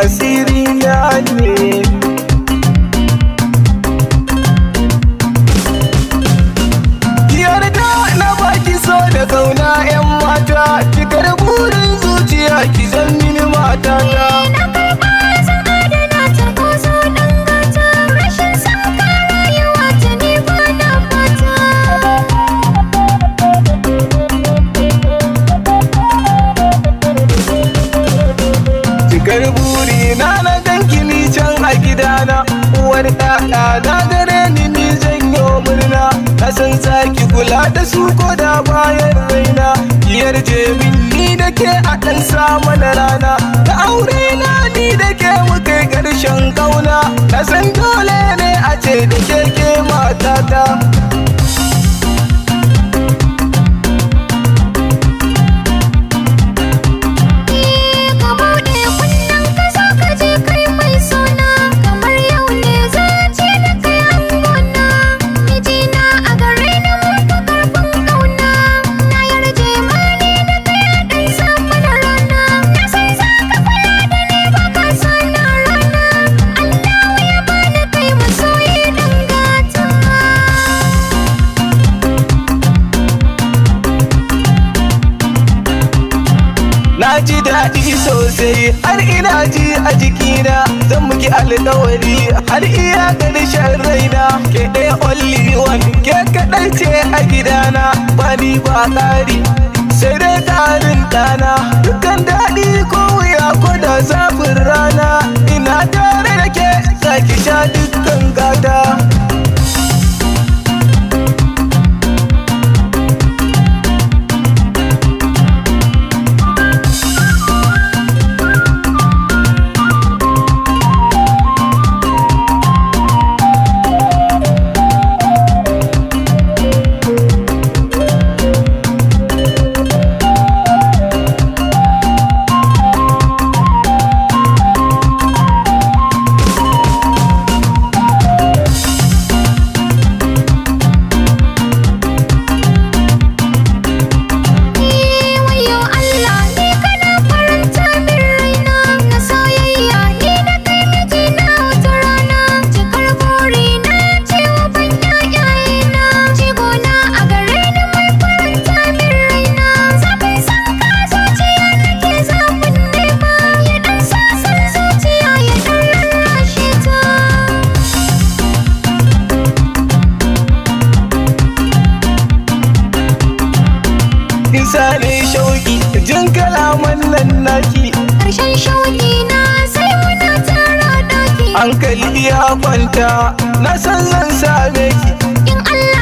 asiri na ne. Yarda na baki so da kauna 'yan mata, cikar burin zuciya ki zan mini matata. Na ganki ni can a gidana, uwar ɗaɗa na gare ni janyo murna. Na san zaki kula da su ko da bayan raina. Ki yarje min ni da ke a ɗan samu na rana. Da aure na ni da ke mu kai ƙarshen ƙauna. Na san dole ne a ce da ke matata. Na ji daɗi sosai har ina ji a jikina, zan muki alƙawari har iya ƙarshen raina. Ke ɗaya only one, ke kaɗai ce a gidana, ba ni ba ƙari sai dai ƙarin ɗana. Dukkan daɗi ko wuya ko da zafin rana, ina tare da ke za ki sha dukkan gata. Sani shauki jin kalaman nan naki, ƙarshen shauki na sai muna tara daki. Hankali ya kwanta na san zan same ki in Allah